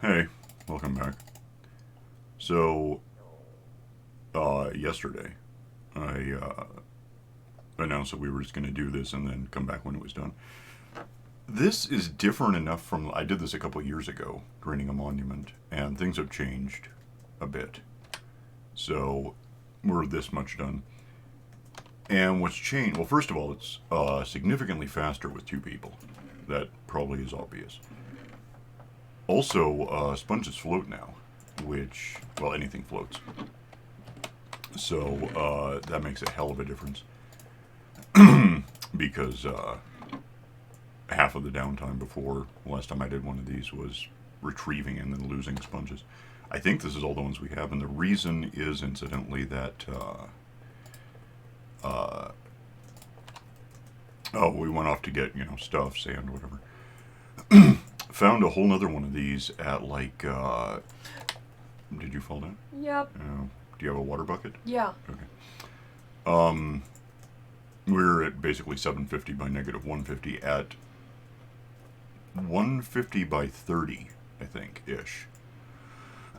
Hey, welcome back. So, yesterday, I announced that we were just going to do this and then come back when it was done. This is different enough from. I did this a couple of years ago, grading a monument, and things have changed a bit. So, we're this much done. And what's changed? Well, first of all, it's significantly faster with two people. That probably is obvious. Also, sponges float now, which, well, anything floats. So that makes a hell of a difference because half of the downtime before last time I did one of these was retrieving and then losing sponges. I think this is all the ones we have, and the reason is incidentally that oh, we went off to get stuff, sand, whatever. Found a whole nother one of these at like. Did you fall down? Yep. Do you have a water bucket? Yeah. Okay. Um, we're at basically 750 by negative 150 at 150 by 30, I think, ish.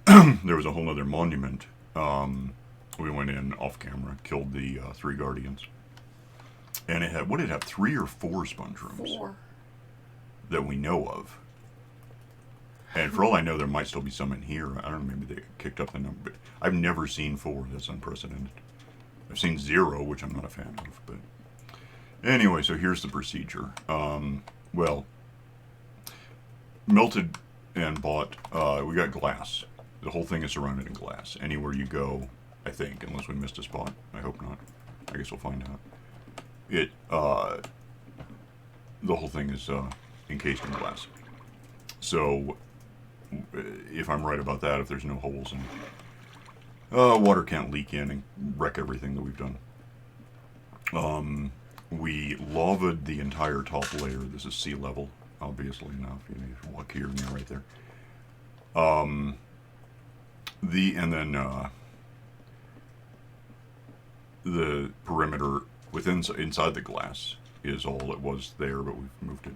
There was a whole other monument. We went in off camera, killed the three guardians. And it had, what did it have, 3 or 4 sponge rooms? 4. That we know of. And for all I know, there might still be some in here. I don't know, maybe they kicked up the number. But I've never seen 4. That's unprecedented. I've seen 0, which I'm not a fan of. But anyway, so here's the procedure. Well, melted and bought, we got glass. The whole thing is surrounded in glass. Anywhere you go, I think, unless we missed a spot. I hope not. I guess we'll find out. The whole thing is encased in glass. So, if I'm right about that, if there's no holes and water can't leak in and wreck everything that we've done. We lavaed the entire top layer. This is sea level, obviously enough. You walk here and there, right there. The perimeter inside the glass is all it was there, but we've moved it.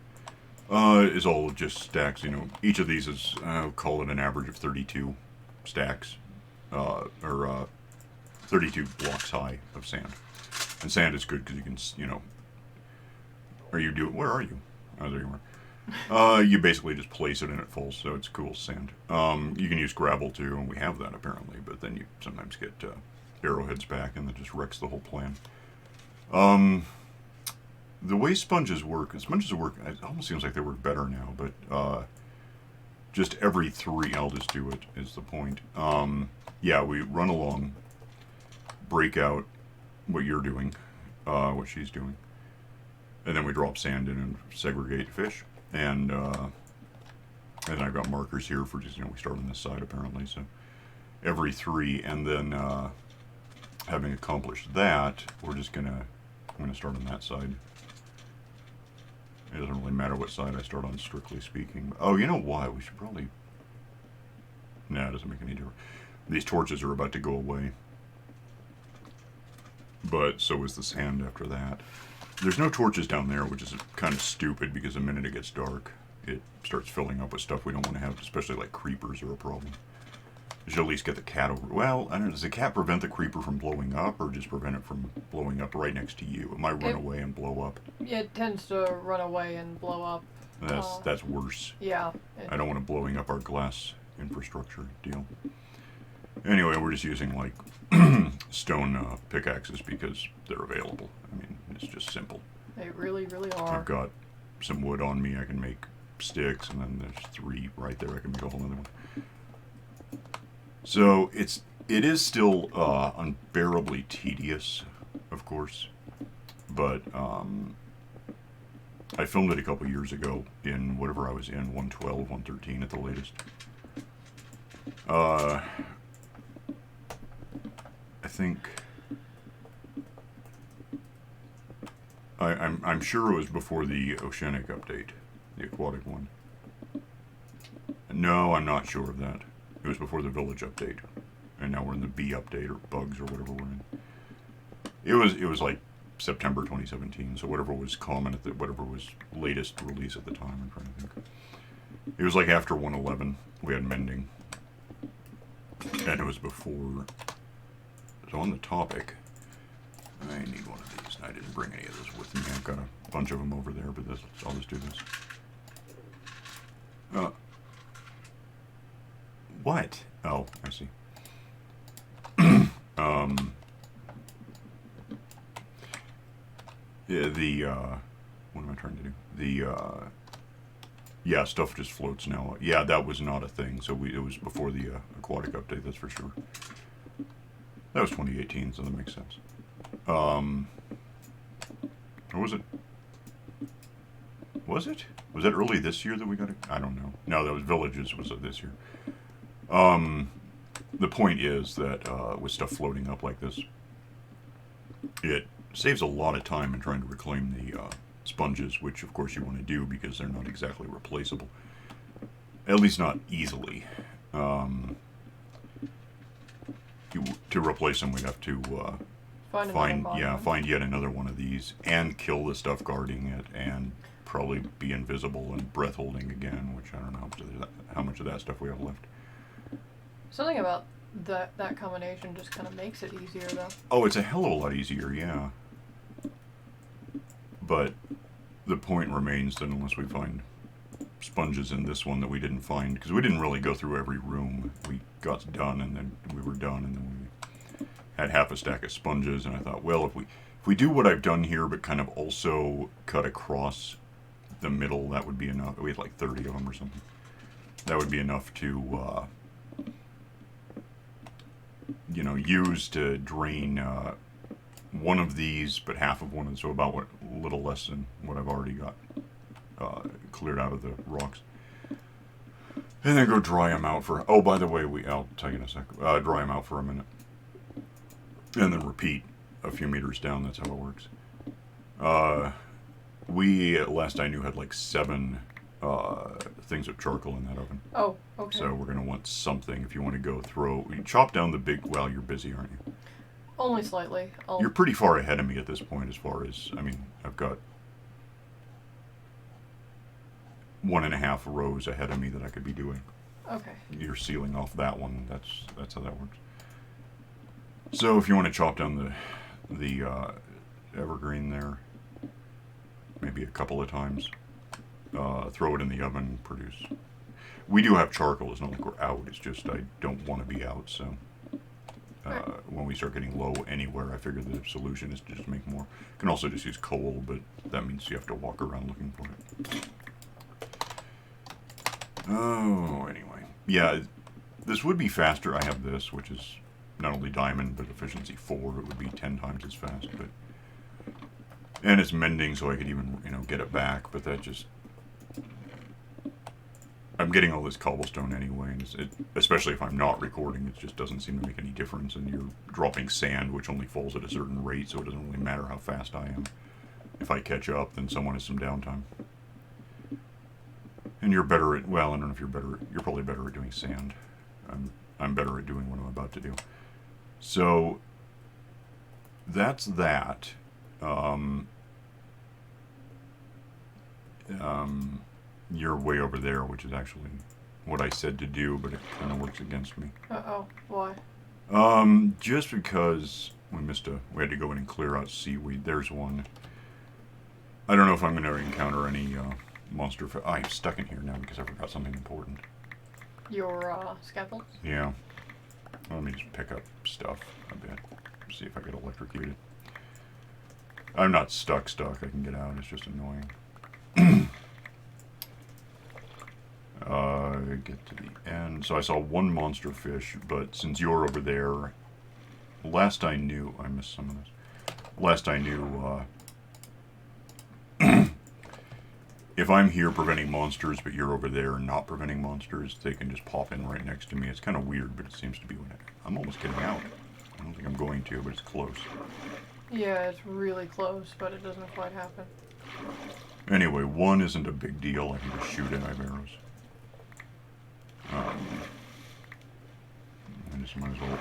Is all just stacks. Each of these is, call it an average of 32 stacks, or 32 blocks high of sand. And sand is good because you can, where are you? Oh, there you are. You basically just place it and it falls, so it's cool sand. You can use gravel too, and we have that apparently, but then you sometimes get arrowheads back and that just wrecks the whole plan. The way sponges work, it almost seems like they work better now, but just every 3, I'll just do it, is the point. Yeah, we run along, break out what you're doing, what she's doing, and then we drop sand in and segregate fish. And I've got markers here for just, we start on this side apparently, so every 3, and then having accomplished that, I'm gonna start on that side. It doesn't really matter what side I start on, strictly speaking. Oh, you know why? We should probably... Nah, it doesn't make any difference. These torches are about to go away. But so is the sand after that. There's no torches down there, which is kind of stupid, because the minute it gets dark, it starts filling up with stuff we don't want to have, especially like creepers are a problem. You should at least get the cat over... Well, I don't know, does the cat prevent the creeper from blowing up, or just prevent it from blowing up right next to you? It might run away and blow up. It tends to run away and blow up. That's worse. Yeah. I don't want it blowing up our glass infrastructure deal. Anyway, we're just using like stone pickaxes because they're available. I mean, it's just simple. They really, really are. I've got some wood on me. I can make sticks, and then there's 3 right there. I can make a whole other one. So it is still unbearably tedious, of course, but I filmed it a couple years ago in whatever I was in, 112, 113 at the latest. I think I'm sure it was before the oceanic update, the aquatic one. No, I'm not sure of that. It was before the village update, and now we're in the bee update or bugs or whatever we're in. It was like September 2017, so whatever was common whatever was latest release at the time. I'm trying to think. It was like after 111, we had mending. And it was before. So on the topic, I need one of these. I didn't bring any of this with me. I've got a bunch of them over there, but this, I'll just do this. What? Oh, I see. Yeah, what am I trying to do? Yeah, stuff just floats now. Yeah, that was not a thing. So it was before the aquatic update, that's for sure. That was 2018, so that makes sense. Or was it? Was it? Was that early this year that we got it? I don't know. No, that was Villages was this year. The point is that with stuff floating up like this, it saves a lot of time in trying to reclaim the sponges, which of course you want to do because they're not exactly replaceable. At least not easily. To replace them, we'd have to find yet another one of these and kill the stuff guarding it and probably be invisible and breath holding again, which I don't know how much of that stuff we have left. Something about that combination just kind of makes it easier, though. Oh, it's a hell of a lot easier, yeah. But the point remains that unless we find sponges in this one that we didn't find, because we didn't really go through every room. We got done, and then we were done, and then we had half a stack of sponges, and I thought, well, if we do what I've done here, but kind of also cut across the middle, that would be enough. We had like 30 of them or something. That would be enough to, use to drain one of these, but half of one, and so about a little less than what I've already got cleared out of the rocks. And then go dry them out for, oh, by the way, I'll tell you in a sec, dry them out for a minute. And then repeat a few meters down, that's how it works. We, last I knew, had like 7 things of charcoal in that oven. Oh, okay. So we're going to want something if you want to go you chop down the big, well, you're busy, aren't you? Only slightly. You're pretty far ahead of me at this point as far as, I've got 1.5 rows ahead of me that I could be doing. Okay. You're sealing off that one. That's how that works. So if you want to chop down the evergreen there, maybe a couple of times, throw it in the oven, produce. We do have charcoal. It's not like we're out. It's just I don't want to be out. So when we start getting low anywhere, I figure the solution is to just make more. You can also just use coal, but that means you have to walk around looking for it. Oh, anyway. Yeah, this would be faster. I have this, which is not only diamond, but efficiency 4. It would be 10 times as fast, but... And it's mending, so I could even, get it back, but that just... I'm getting all this cobblestone anyway, and especially if I'm not recording, it just doesn't seem to make any difference, and you're dropping sand, which only falls at a certain rate, so it doesn't really matter how fast I am. If I catch up, then someone has some downtime. And you're better at, well, I don't know if you're better, you're probably better at doing sand. I'm better at doing what I'm about to do. So, that's that. You're way over there, which is actually what I said to do, but it kind of works against me. Uh-oh. Why? Just because we had to go in and clear out seaweed. There's one. I don't know if I'm going to encounter any, monster I'm stuck in here now because I forgot something important. Your, scaffolds? Yeah. Let me just pick up stuff a bit. See if I get electrocuted. I'm not stuck. I can get out. It's just annoying. Get to the end. So I saw one monster fish, but since you're over there, last I knew, I missed some of this. Last I knew, if I'm here preventing monsters, but you're over there not preventing monsters, they can just pop in right next to me. It's kind of weird, but it seems to be when I'm almost getting out. I don't think I'm going to, but it's close. Yeah, it's really close, but it doesn't quite happen. Anyway, 1 isn't a big deal. I can just shoot it. I have arrows. I just might as well.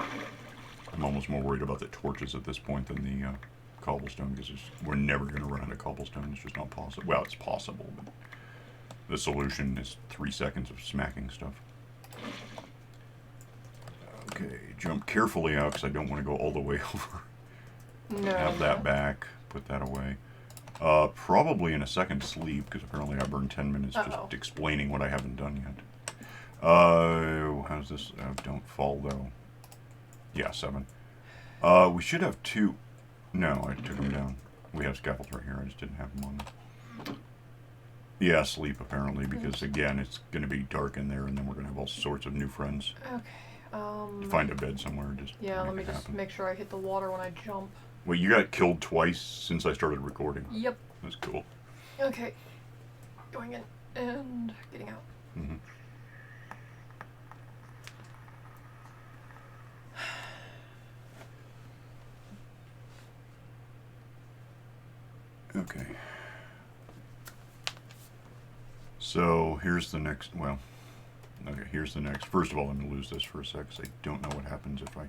I'm almost more worried about the torches at this point than the cobblestone, because we're never going to run out of cobblestone. It's just not possible. Well, it's possible, but the solution is 3 seconds of smacking stuff. Okay, jump carefully out because I don't want to go all the way over. No. Have that back. Put that away. Probably in a second sleep because apparently I burned 10 minutes just explaining what I haven't done yet. How's this? Don't fall though. Yeah, 7. We should have 2. No, I took them down. We have scaffolds right here. I just didn't have them on. Yeah, sleep apparently because again it's going to be dark in there and then we're going to have all sorts of new friends. Okay. Find a bed somewhere. Just let me just make sure I hit the water when I jump. Wait, you got killed twice since I started recording. Yep. That's cool. Okay. Going in and getting out. Mm-hmm. Okay. So here's the next. Well, okay. Here's the next. First of all, I'm gonna lose this for a sec because I don't know what happens if I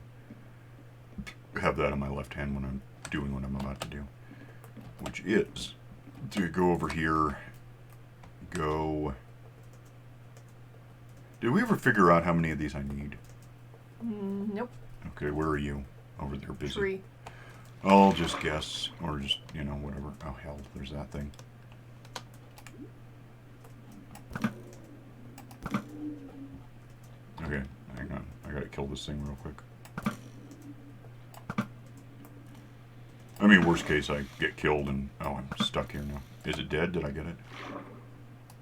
have that in my left hand when I'm doing what I'm about to do, which is to go over here. Go. Did we ever figure out how many of these I need? Nope. Okay, where are you? Over there, busy. 3. I'll just guess, or just, whatever. Oh, hell, there's that thing. Okay, hang on. I gotta kill this thing real quick. I mean, worst case, I get killed and... Oh, I'm stuck here now. Is it dead? Did I get it?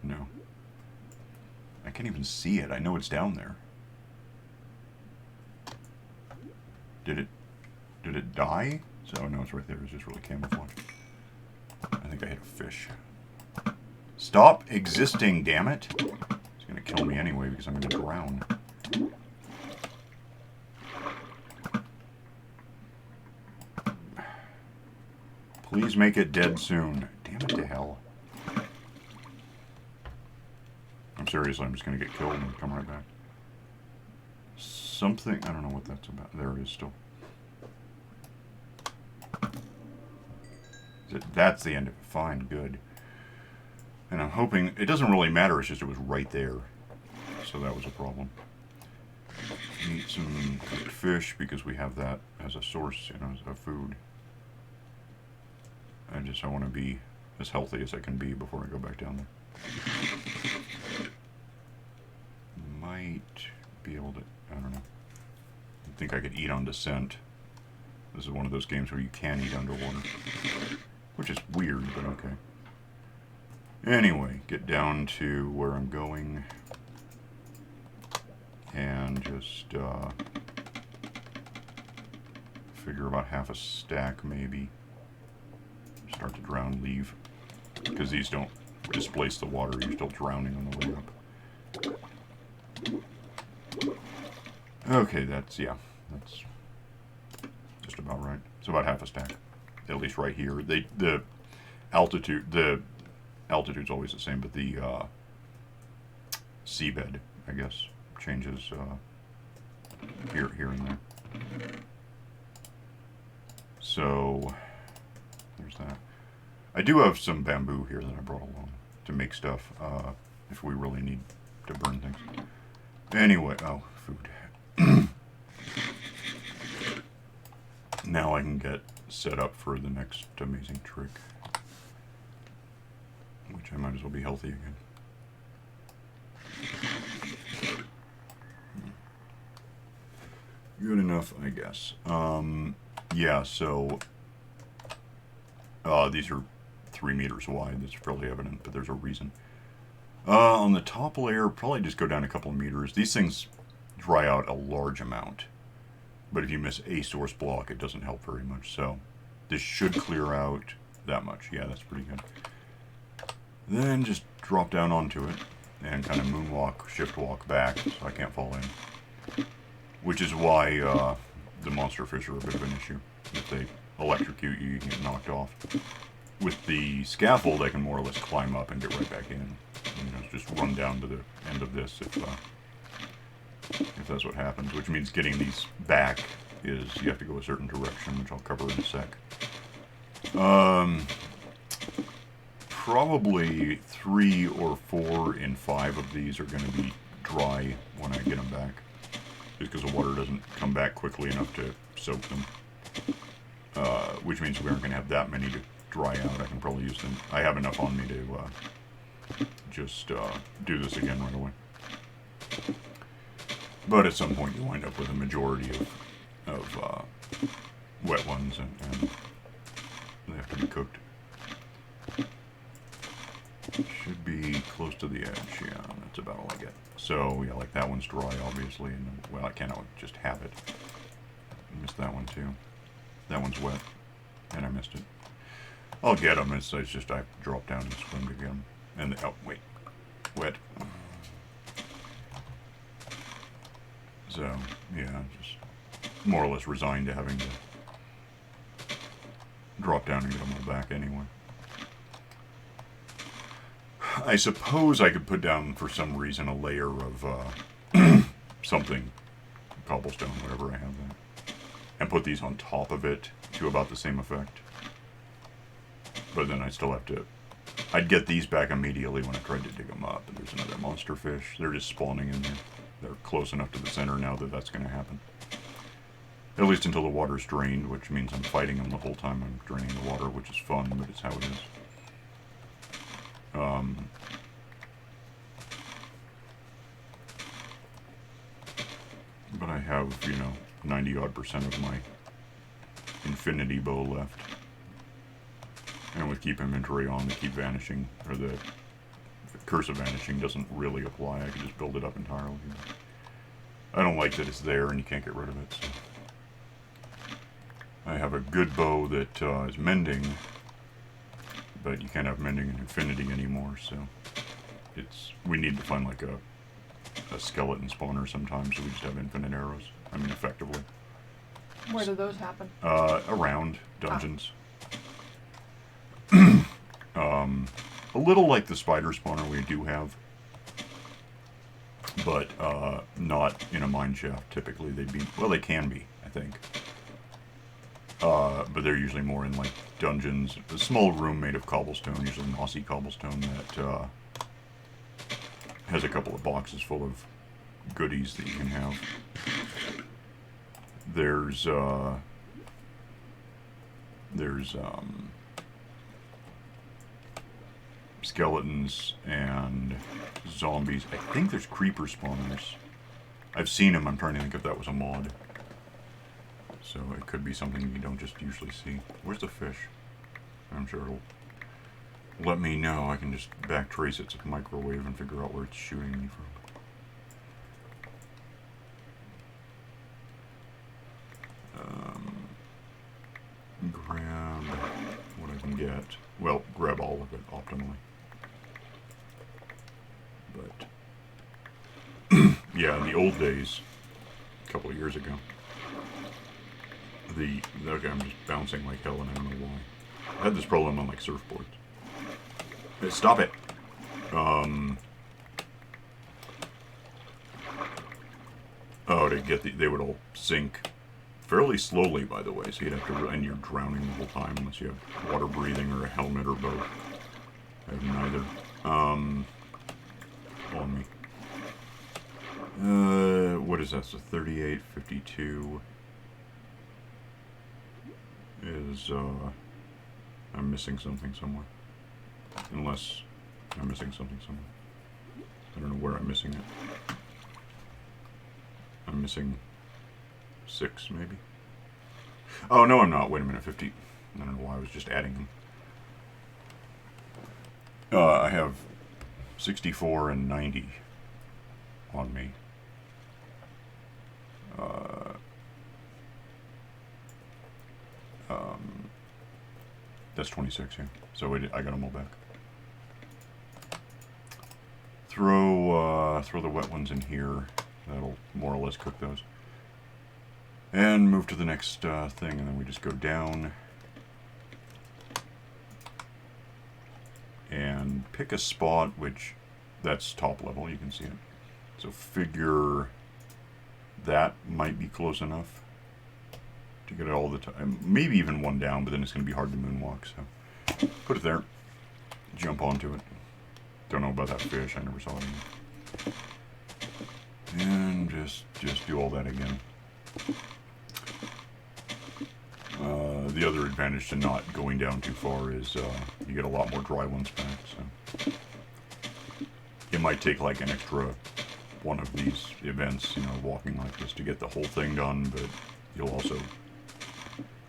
No. I can't even see it. I know it's down there. Did it die? So, no, it's right there. It's just really camouflaged. I think I hit a fish. Stop existing, damn it! It's gonna kill me anyway because I'm gonna drown. Please make it dead soon. Damn it to hell. I'm seriously, I'm just gonna get killed and come right back. Something, I don't know what that's about. There it is still. That's the end of it. Fine, good. And I'm hoping, it doesn't really matter, it's just it was right there. So that was a problem. Eat some cooked fish because we have that as a source, of food. I want to be as healthy as I can be before I go back down there. Might be able to, I don't know. I think I could eat on descent. This is one of those games where you can eat underwater. Which is weird, but okay. Anyway, get down to where I'm going. And just figure about half a stack, maybe. Start to drown, leave. Because these don't displace the water, you're still drowning on the way up. Okay, that's just about right. It's about half a stack. At least right here. The altitude's always the same, but the seabed, I guess, changes here and there. So there's that. I do have some bamboo here that I brought along to make stuff if we really need to burn things. Anyway, oh, food. Now I can get set up for the next amazing trick, which I might as well be healthy again. Good enough, I guess. Yeah, so these are 3 meters wide. That's fairly evident, but there's a reason. On the top layer, probably just go down a couple of meters. These things dry out a large amount, but if you miss a source block, it doesn't help very much. So this should clear out that much. Yeah, that's pretty good. Then just drop down onto it and kind of moonwalk, shift walk back so I can't fall in. Which is why the monster fish are a bit of an issue. If they electrocute you, you can get knocked off. With the scaffold, I can more or less climb up and get right back in. Just run down to the end of this if that's what happens. Which means getting these back is you have to go a certain direction, which I'll cover in a sec. probably 3 or 4 in 5 of these are going to be dry when I get them back. Just because the water doesn't come back quickly enough to soak them. Which means we aren't going to have that many to dry out. I can probably use them. I have enough on me to just do this again right away. But at some point you wind up with a majority of wet ones, and they have to be cooked. Should be close to the edge, yeah, that's about all I get. So, yeah, like that one's dry, obviously, and, well, I can't just have it. I missed that one, too. That one's wet, and I missed it. I'll get them, it's just I drop down and swim to get them. And, oh, wait, wet. So, yeah, just more or less resigned to having to drop down and get them all back anyway. I suppose I could put down, for some reason, a layer of something, cobblestone, whatever I have there, and put these on top of it to about the same effect. But then I still have to... I'd get these back immediately when I tried to dig them up. And there's another monster fish. They're just spawning in there. They're close enough to the center now that that's going to happen. At least until the water's drained, which means I'm fighting them the whole time I'm draining the water, which is fun, but it's how it is. But I have, 90-odd% of my infinity bow left. And with keep inventory on, the keep vanishing, or the curse of vanishing doesn't really apply. I can just build it up entirely. I don't like that it's there and you can't get rid of it, so. I have a good bow that is mending, but you can't have mending in infinity anymore, so we need to find like a skeleton spawner sometimes, so we just have infinite arrows. I mean, effectively. Where do those happen? Around dungeons. A little like the spider spawner we do have, but not in a mine shaft. Typically, they can be, I think. But they're usually more in like dungeons. A small room made of cobblestone, usually mossy cobblestone, that has a couple of boxes full of goodies that you can have. There's skeletons and zombies. I think there's creeper spawners. I've seen them. I'm trying to think if that was a mod. So it could be something you don't just usually see. Where's the fish? I'm sure it'll let me know. I can just backtrace its microwave and figure out where it's shooting me from. Grab what I can get. Well, grab all of it optimally. But yeah, in the old days, a couple of years ago, okay, I'm just bouncing like hell and I don't know why. I had this problem on like surfboards. Hey, stop it! Oh, to get they would all sink fairly slowly, by the way, so you'd have to, and you're drowning the whole time unless you have water breathing or a helmet or both. I have neither. On me. What is that? So 38, 52 is, I'm missing something somewhere. Unless I'm missing something somewhere. I don't know where I'm missing it. I'm missing 6, maybe? Oh, no, I'm not. Wait a minute, 50. I don't know why I was just adding them. I have 64 and 90 on me. That's 26, yeah. So I got them all back. Throw the wet ones in here. That'll more or less cook those. And move to the next thing, and then we just go down and pick a spot, which that's top level, you can see it. So figure that might be close enough to get it all the time. Maybe even one down, but then it's going to be hard to moonwalk, so put it there. jump onto it. Don't know about that fish. I never saw it again. And just do all that again. The other advantage to not going down too far is you get a lot more dry ones back. So it might take like an extra one of these events, you know, walking like this to get the whole thing done, but you'll also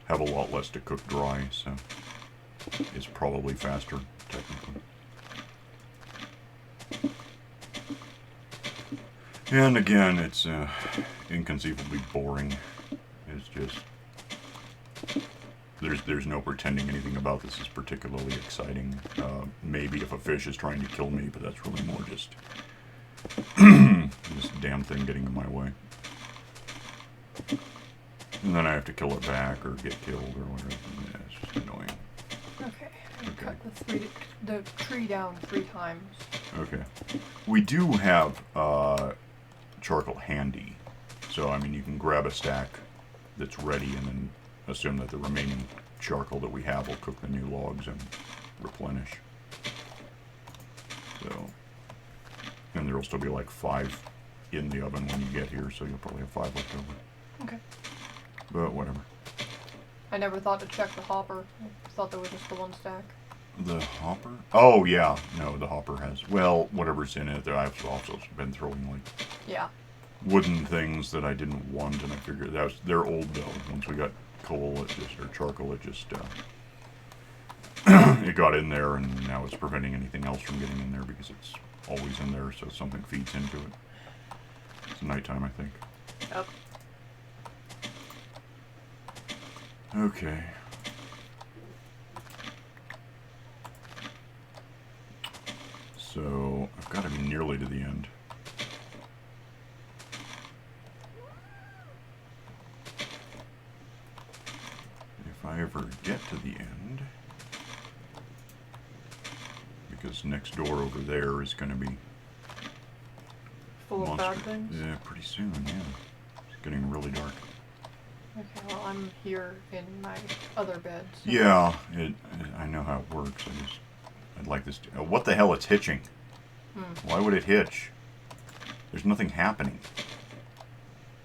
have a lot less to cook dry, so it's probably faster, technically. And again, it's inconceivably boring. It's just there's no pretending anything about this is particularly exciting. Maybe if a fish is trying to kill me, but that's really more just this damn thing getting in my way. And then I have to kill it back or get killed or whatever. Yeah, it's just annoying. Okay. Cut the tree down 3 times. Okay. We do have charcoal handy. So, I mean, you can grab a stack that's ready and then assume that the remaining charcoal that we have will cook the new logs and replenish. So, and there will still be like 5 in the oven when you get here, so you'll probably have 5 left over. Okay. But whatever. I never thought to check the hopper. I thought there was just the 1 stack. The hopper? Oh, yeah. No, the hopper has... Well, whatever's in it. I've also been throwing, like... Yeah. Wooden things that I didn't want, and I figured they're old, though. Once we got coal, or charcoal, it just... it got in there, and now it's preventing anything else from getting in there because it's always in there, so something feeds into it. It's nighttime, I think. Yep. Okay. So, I've got to be nearly to the end. If I ever get to the end, because next door over there is going to be Full of bad things? Yeah, pretty soon, yeah. It's getting really dark. Okay, well, I'm here in my other bed. So. Yeah, I know how it works. I'd like this. What the hell? It's hitching. Why would it hitch? There's nothing happening.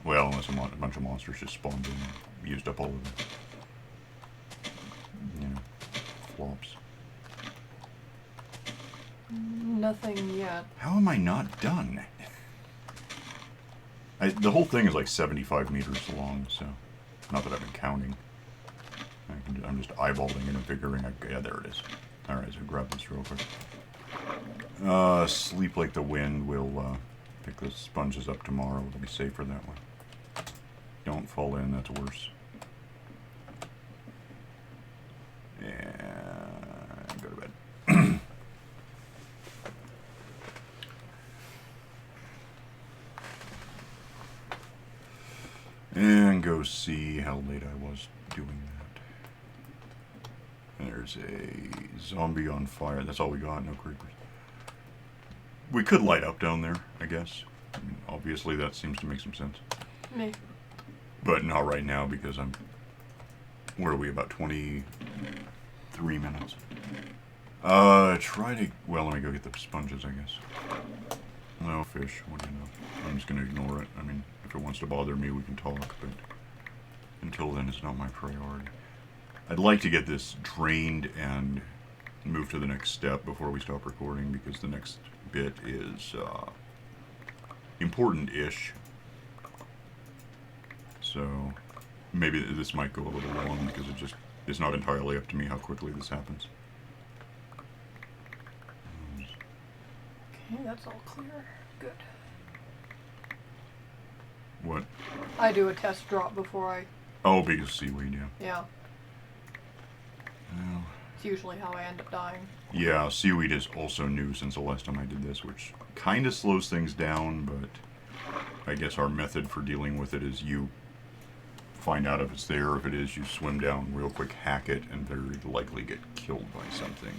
Well, unless a bunch of monsters just spawned in and used up all of the, flops. Nothing yet. How am I not done? The whole thing is like 75 meters long, so not that I've been counting. I'm just eyeballing it and figuring. Yeah, there it is. All right, so grab this real quick. Sleep like the wind. We'll pick the sponges up tomorrow. It'll be safer that way. Don't fall in. That's worse. And go to bed. And go see how late I was doing that. There's a zombie on fire. That's all we got. No creepers. We could light up down there, I guess. I mean, obviously, that seems to make some sense. Me. But not right now because I'm... Where are we? About 23 minutes. Try to... Well, let me go get the sponges, I guess. No fish. What do you know? I'm just going to ignore it. I mean, if it wants to bother me, we can talk, but until then, it's not my priority. I'd like to get this drained and move to the next step before we stop recording, because the next bit is important-ish. So maybe this might go a little long because it's not entirely up to me how quickly this happens. Okay, that's all clear. Good. What? I do a test drop before I... Oh, because seaweed, yeah. Yeah. Well, It's usually how I end up dying. yeah, seaweed is also new since the last time I did this, which kind of slows things down, but I guess our method for dealing with it is you find out if it's there. If it is, you swim down real quick, hack it, and very likely get killed by something.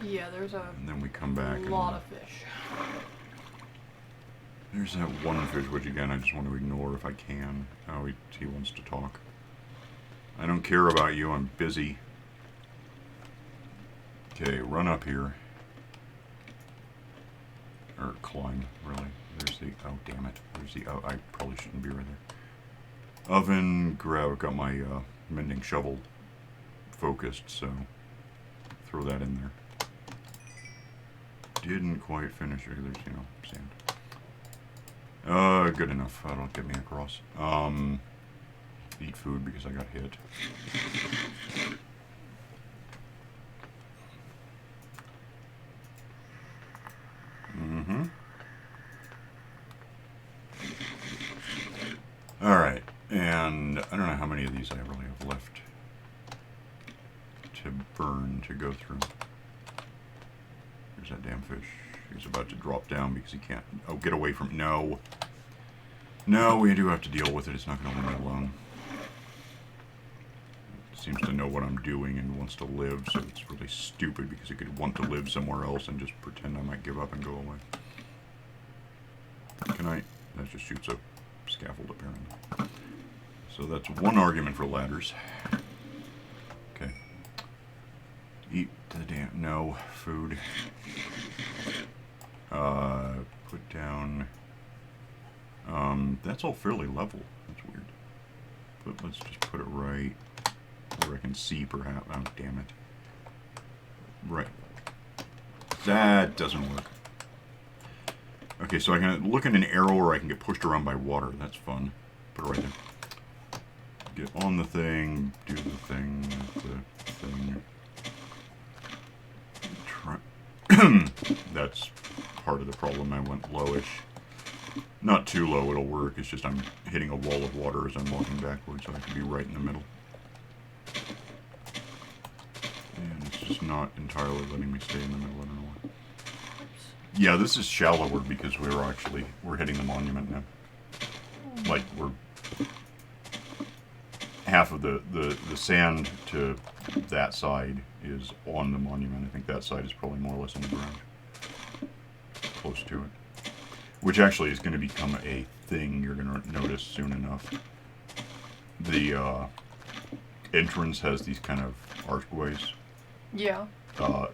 Yeah, there's a And then we come back. lot of fish. There's that one fish, which again I just want to ignore if I can. Oh, he wants to talk. I don't care about you. I'm busy. Okay, run up here. Or climb, really. There's the... Oh, damn it. There's the... Oh, I probably shouldn't be right there. Oven, grab... Got my mending shovel focused, so... Throw that in there. Didn't quite finish it. There's, you know, sand. Good enough. That'll get me across. Eat food because I got hit. Mm-hmm. Alright, and I don't know how many of these I really have left to burn, to go through. There's that damn fish. He's about to drop down because he can't... Oh, get away from... No! No, we do have to deal with it. It's not going to leave me alone. It seems to know what I'm doing and wants to live, so it's really stupid because it could want to live somewhere else and just pretend I might give up and go away. Can I... That just shoots a scaffold, apparently. So that's one argument for ladders. Okay. Eat the damn... No. Food. Put down... that's all fairly level. That's weird. But let's just put it right where I can see, perhaps. Oh, damn it. Right. That doesn't work. Okay, so I can look at an arrow or I can get pushed around by water. That's fun. Put it right there. Get on the thing, do the thing, the thing. Try. That's part of the problem. I went lowish. Not too low, it'll work. It's just I'm hitting a wall of water as I'm walking backwards, so I can be right in the middle. And it's just not entirely letting me stay in the middle. I don't know why. Yeah, this is shallower because we're hitting the monument now. Like, we're... Half of the sand to that side is on the monument. I think that side is probably more or less on the ground. Close to it. Which actually is going to become a thing you're going to notice soon enough. The entrance has these kind of archways. Yeah.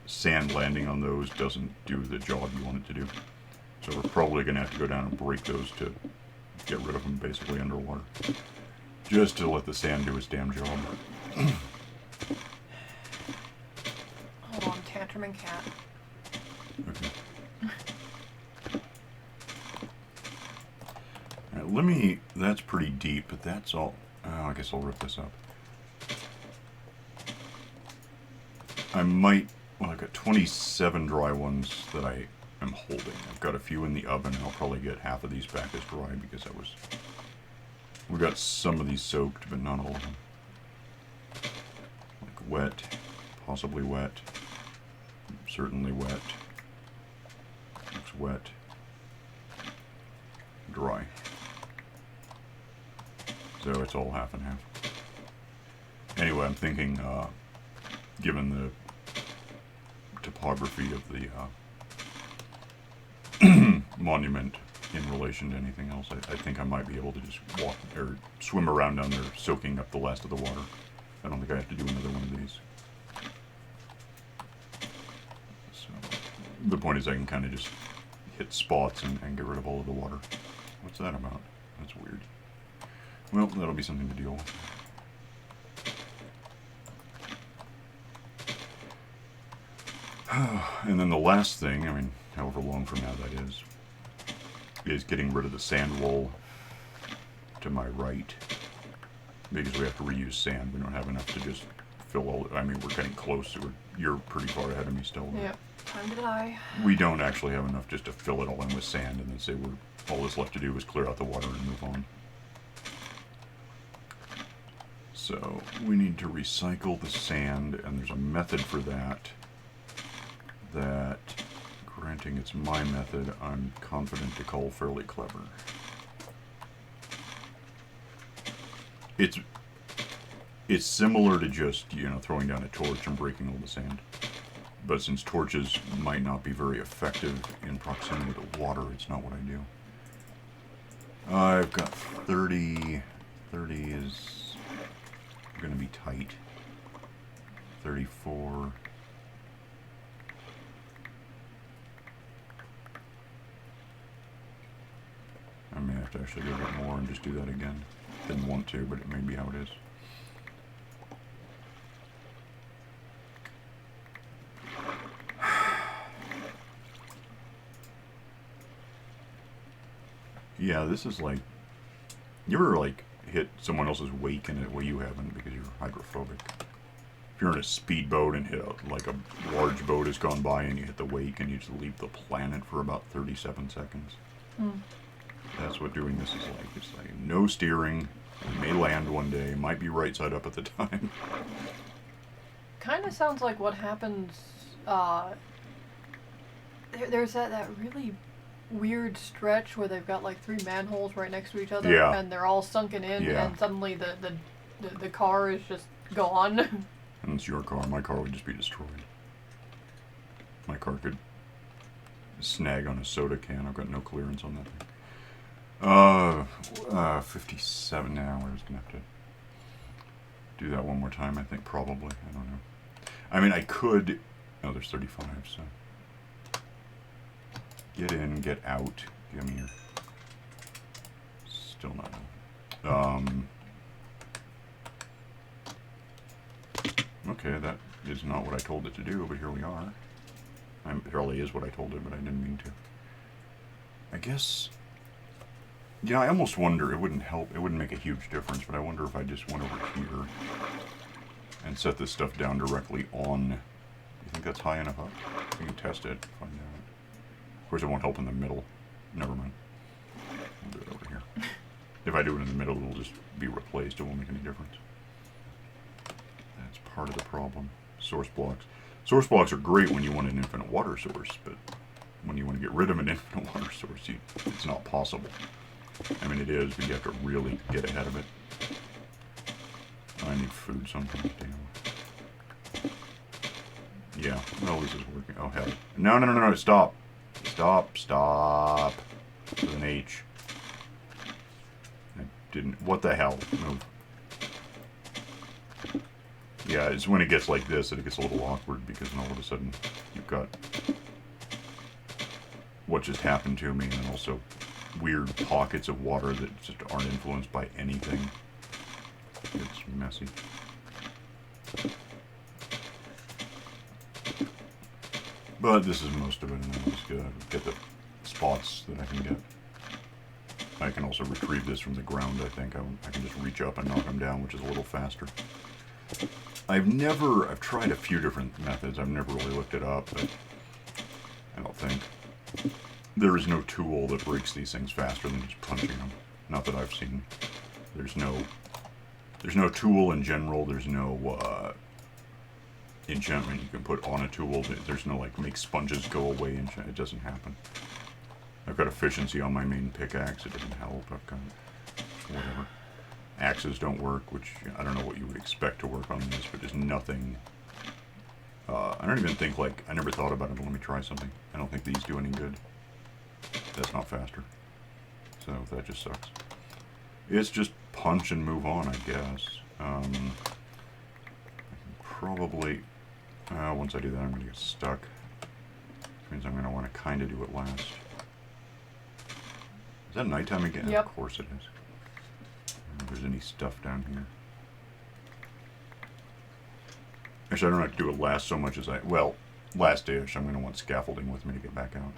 Sand landing on those doesn't do the job you want it to do. So we're probably going to have to go down and break those to get rid of them basically underwater. Just to let the sand do its damn job. Hold on, tantrum and cat. Okay. Alright, let me... That's pretty deep, but that's all... Oh, I guess I'll rip this up. I might... Well, I've got 27 dry ones that I am holding. I've got a few in the oven, and I'll probably get half of these back as dry because that was... We got some of these soaked, but not all of them. Like wet, possibly wet, certainly wet, looks wet, dry. So it's all half and half. Anyway, I'm thinking, given the topography of the monument in relation to anything else, I think I might be able to just walk or swim around down there, soaking up the last of the water. I don't think I have to do another one of these. So the point is I can kind of just hit spots and get rid of all of the water. What's that about? That's weird. Well, that'll be something to deal with. And then the last thing, I mean, however long from now that is getting rid of the sand wall to my right. Because we have to reuse sand. We don't have enough to just fill all... I mean, we're getting close. You're pretty far ahead of me still. Yep. Time to die. We don't actually have enough just to fill it all in with sand and then say all that's left to do is clear out the water and move on. So we need to recycle the sand, and there's a method for that. That, granting it's my method, I'm confident to call fairly clever. It's similar to just, you know, throwing down a torch and breaking all the sand. But since torches might not be very effective in proximity to water, it's not what I do. I've got 30. 30 is going to be tight. 34. may have to actually go get more and just do that again. Didn't want to, but it may be how it is. Yeah, this is like... You ever, like, hit someone else's wake in a way you haven't because you're hydrophobic? If you're in a speedboat and hit like a large boat has gone by and you hit the wake and you just leave the planet for about 37 seconds. That's what doing this is like. It's like no steering. We may land one day. Might be right side up at the time. Kind of sounds like what happens. There's that really weird stretch where they've got like 3 manholes right next to each other, Yeah. and they're all sunken in, Yeah. and suddenly the car is just gone. And it's your car. My car would just be destroyed. My car could snag on a soda can. I've got no clearance on that thing. 57 now. We're just gonna have to do that one more time. I think probably. I don't know. I mean, I could. Oh, there's 35. So get in, get out. Give me your. Still not. Okay, that is not what I told it to do, but here we are. It really is what I told it, but I didn't mean to. I guess... Yeah, I almost wonder, it wouldn't help, it wouldn't make a huge difference, but I wonder if I just went over here and set this stuff down directly on... You think that's high enough up? We can test it, find out. Of course, it won't help in the middle. Never mind. I'll do it over here. If I do it in the middle, it'll just be replaced. It won't make any difference. That's part of the problem. Source blocks. Source blocks are great when you want an infinite water source, but when you want to get rid of an infinite water source, it's not possible. I mean, it is, but you have to really get ahead of it. I need food sometimes, damn. Yeah, well, this is working. Oh, hell. No, stop. Stop. With an H. I didn't... What the hell? Move. Yeah, it's when it gets like this that it gets a little awkward, because then all of a sudden you've got what just happened to me, and then also weird pockets of water that just aren't influenced by anything. It's messy. But this is most of it, and I'll just get the spots that I can get. I can also retrieve this from the ground, I think. I can just reach up and knock them down, which is a little faster. I've tried a few different methods. I've never really looked it up, but I don't think. There is no tool that breaks these things faster than just punching them. Not that I've seen. There's no tool in general. There's no enchantment you can put on a tool. There's no, like, make sponges go away enchantment. It doesn't happen. I've got efficiency on my main pickaxe. It doesn't help. I've got whatever. Axes don't work, which I don't know what you would expect to work on this, but there's nothing. I don't even think, like, I never thought about it, but let me try something. I don't think these do any good. That's not faster. So that just sucks. It's just punch and move on, I guess. I can probably... once I do that, I'm going to get stuck. Which means I'm going to want to kind of do it last. Is that nighttime again? Yep. Of course it is. I don't know if there's any stuff down here. Actually, I don't have to do it last so much as I... Well, last-ish. I'm going to want scaffolding with me to get back out.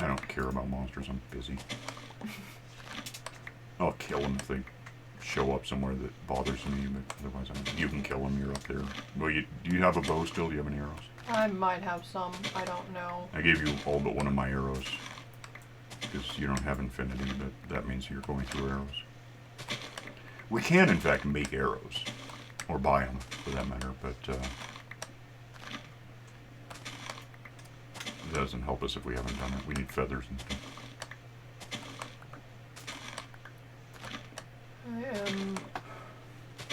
I don't care about monsters. I'm busy. I'll kill them if they show up somewhere that bothers me, but otherwise you can kill them. You're up there. Well, do you have a bow still? Do you have any arrows? I might have some. I don't know. I gave you all but one of my arrows. Because you don't have infinity, but that means you're going through arrows. We can, in fact, make arrows. Or buy them, for that matter, but it doesn't help us if we haven't done it. We need feathers and stuff. I am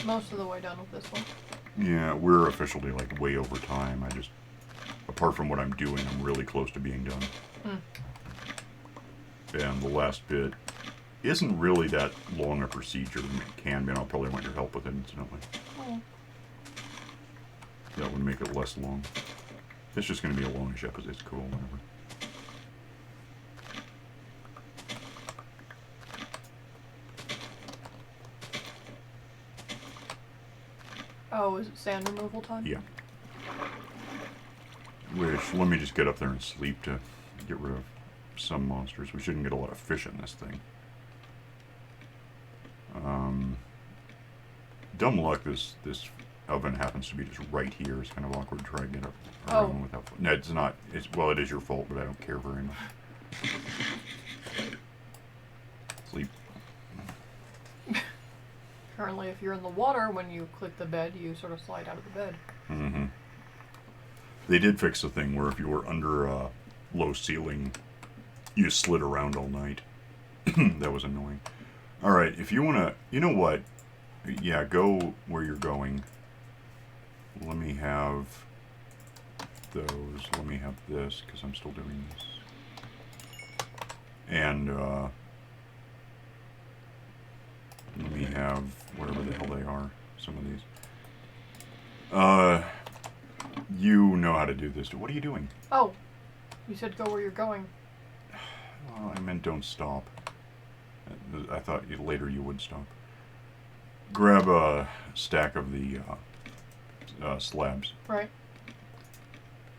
most of the way done with this one. Yeah, we're officially, like, way over time. Apart from what I'm doing, I'm really close to being done. And the last bit isn't really that long a procedure. It can be, and I'll probably want your help with it, incidentally. Oh. That would make it less long. It's just going to be a longish episode. It's cool, whatever. Oh, is it sand removal time? Yeah. Which, let me just get up there and sleep to get rid of some monsters. We shouldn't get a lot of fish in this thing. Dumb luck, this oven happens to be just right here. It's kind of awkward to try to get up around without... No, it's not. Well, it is your fault, but I don't care very much. Sleep. Apparently, if you're in the water, when you click the bed, you sort of slide out of the bed. Mm-hmm. They did fix the thing where if you were under a low ceiling, you slid around all night. That was annoying. Alright, if you want to... You know what? Yeah, go where you're going. Let me have those. Let me have this, because I'm still doing this. And, let me have whatever the hell they are. Some of these. You know how to do this. What are you doing? Oh, you said go where you're going. Well, I meant don't stop. I thought later you would stop. Grab a stack of the slabs. Right.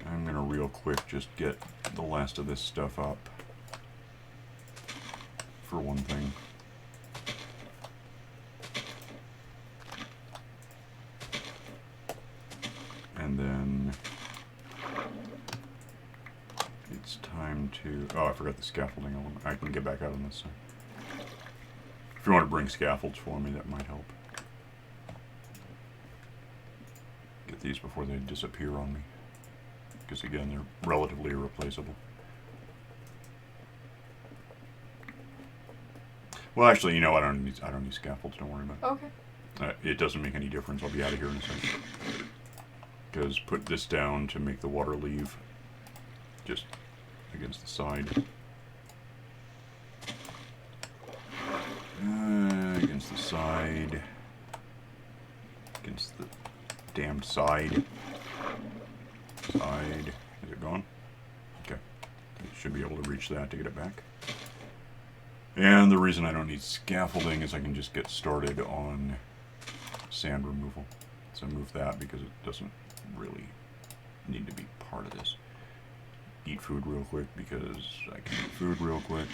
I'm gonna real quick just get the last of this stuff up. For one thing. And then it's time to... Oh, I forgot the scaffolding element. I can get back out on this side. If you want to bring scaffolds for me, that might help. Get these before they disappear on me. Because again, they're relatively irreplaceable. Well, actually, you know, I don't need scaffolds. Don't worry about it. Okay. It doesn't make any difference. I'll be out of here in a second. Because put this down to make the water leave just against the side. Against the side. Against the damned side. Side. Is it gone? Okay. You should be able to reach that to get it back. And the reason I don't need scaffolding is I can just get started on sand removal. So move that because it doesn't really need to be part of this. Eat food real quick because I can eat food real quick.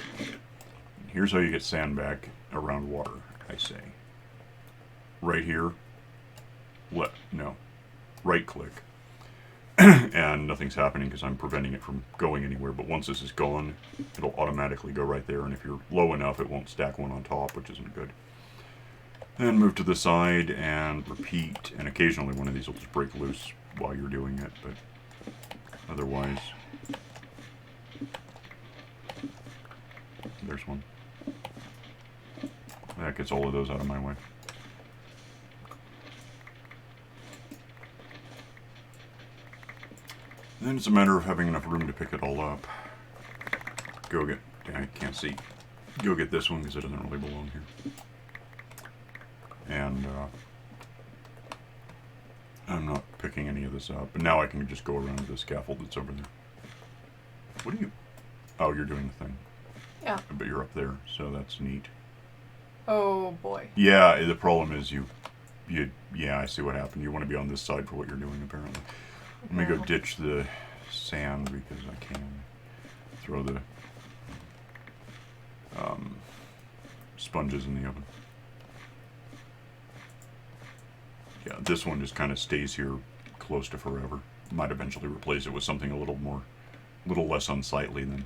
Here's how you get sand back around water, I say. Right here. No. Right click. And nothing's happening because I'm preventing it from going anywhere. But once this is gone, it'll automatically go right there. And if you're low enough, it won't stack one on top, which isn't good. Then move to the side and repeat. And occasionally one of these will just break loose while you're doing it. But otherwise, there's one. That gets all of those out of my way. Then it's a matter of having enough room to pick it all up. Go get... I can't see. Go get this one because it doesn't really belong here. And, I'm not picking any of this up. But now I can just go around to the scaffold that's over there. What are you... Oh, you're doing the thing. Yeah. But you're up there, so that's neat. Oh, boy. Yeah, the problem is yeah, I see what happened. You want to be on this side for what you're doing, apparently. Let me go ditch the sand because I can throw the sponges in the oven. Yeah, this one just kind of stays here close to forever. Might eventually replace it with something a little less unsightly than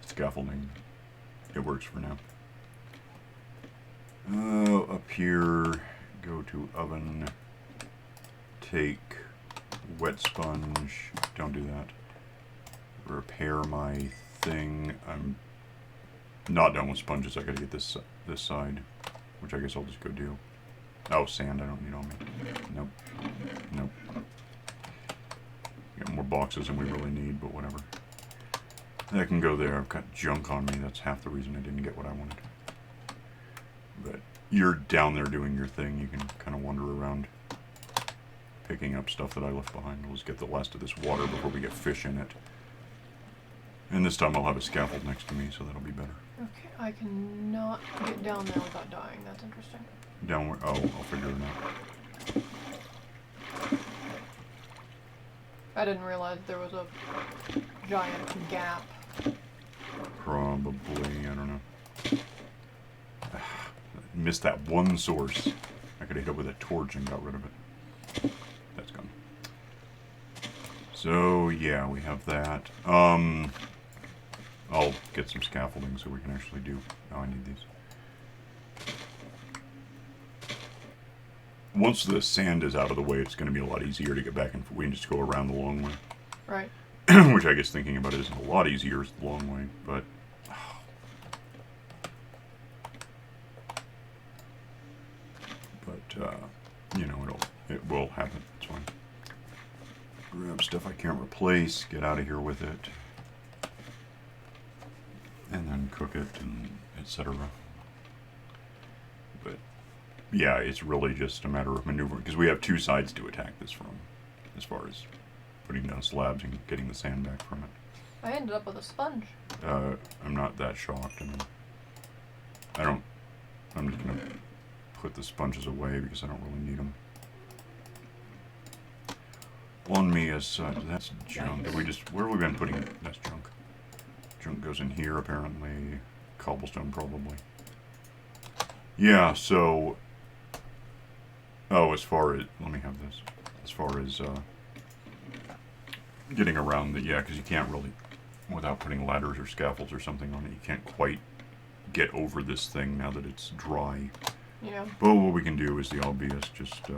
scaffolding. It works for now. Up here, go to oven. Take wet sponge. Don't do that. Repair my thing. I'm not done with sponges. I gotta get this side, which I guess I'll just go do. Oh, sand I don't need on me. Nope. Nope. Got more boxes than we really need, but whatever. That can go there. I've got junk on me. That's half the reason I didn't get what I wanted. But you're down there doing your thing. You can kind of wander around picking up stuff that I left behind. We'll just get the last of this water before we get fish in it. And this time I'll have a scaffold next to me, so that'll be better. Okay, I cannot get down there without dying. That's interesting. Downward. Oh, I'll figure it out. I didn't realize there was a giant gap. Probably, I don't know. Missed that one source. I could have hit it with a torch and got rid of it. That's gone. So, yeah, we have that. I'll get some scaffolding so we can actually do... Oh, I need these. Once the sand is out of the way, it's going to be a lot easier to get back and we can just go around the long way. Right. Which I guess thinking about it isn't a lot easier as the long way, but... you know, it will happen. It's fine. Grab stuff I can't replace, get out of here with it, and then cook it, and etc. But yeah, it's really just a matter of maneuvering, because we have two sides to attack this from, as far as putting down slabs and getting the sand back from it. I ended up with a sponge. I'm not that shocked. I mean, I'm just gonna put the sponges away because I don't really need them. On me as such. That's junk. Where have we been putting it? That's junk. Junk goes in here apparently. Cobblestone probably. Yeah, so... Oh, as far as... Let me have this. As far as getting around the... Yeah, because you can't really... Without putting ladders or scaffolds or something on it, you can't quite get over this thing now that it's dry. Yeah. But what we can do is the obvious, just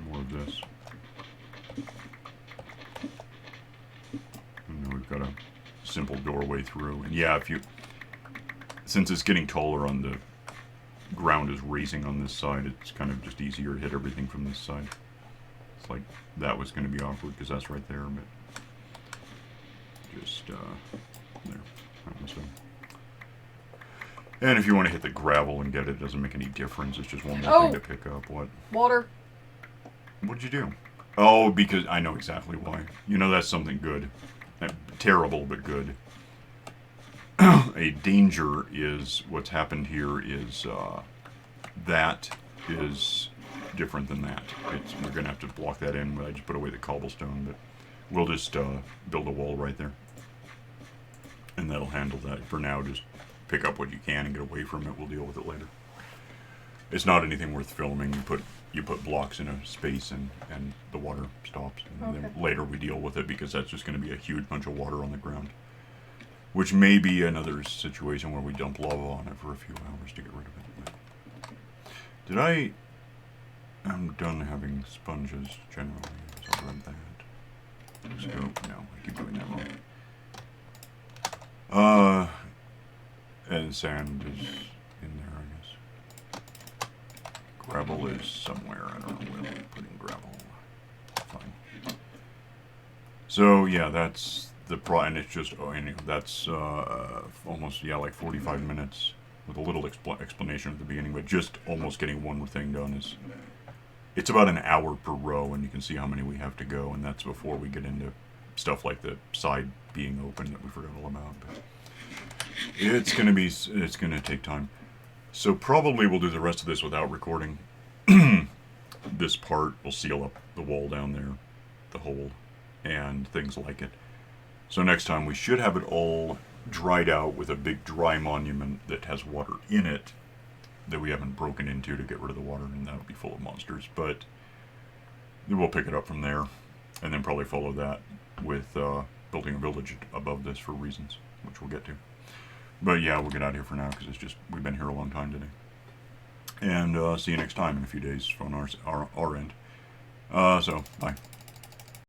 more of this. And then we've got a simple doorway through. And yeah, since it's getting taller on the ground is raising on this side, it's kind of just easier to hit everything from this side. It's like that was going to be awkward because that's right there, but just there. That one's done. And if you want to hit the gravel and get it, it doesn't make any difference. It's just one more thing to pick up. What? Water. What'd you do? Oh, because I know exactly why. You know, that's something good. Terrible, but good. A danger is what's happened here is that is different than that. We're going to have to block that in. I just put away the cobblestone, but we'll just build a wall right there. And that'll handle that. For now, just pick up what you can and get away from it. We'll deal with it later. It's not anything worth filming. You put blocks in a space and the water stops. And then later we deal with it because that's just going to be a huge bunch of water on the ground. Which may be another situation where we dump lava on it for a few hours to get rid of it. I'm done having sponges generally. So I read that. Scope, no, I keep doing that wrong. And sand is in there, I guess. Gravel is somewhere. I don't know where we're putting gravel. Fine. So yeah, that's the and it's just that's almost like 45 minutes with a little explanation at the beginning, but just almost getting one thing done is. It's about an hour per row, and you can see how many we have to go, and that's before we get into stuff like the side being open that we forgot all about. But it's gonna take time. So probably we'll do the rest of this without recording. This part will seal up the wall down there, the hole, and things like it. So next time we should have it all dried out with a big dry monument that has water in it that we haven't broken into to get rid of the water, and that would be full of monsters. But we'll pick it up from there, and then probably follow that with building a village above this for reasons, which we'll get to. But yeah, we'll get out of here for now, because we've been here a long time today. And see you next time in a few days on our end. So, bye.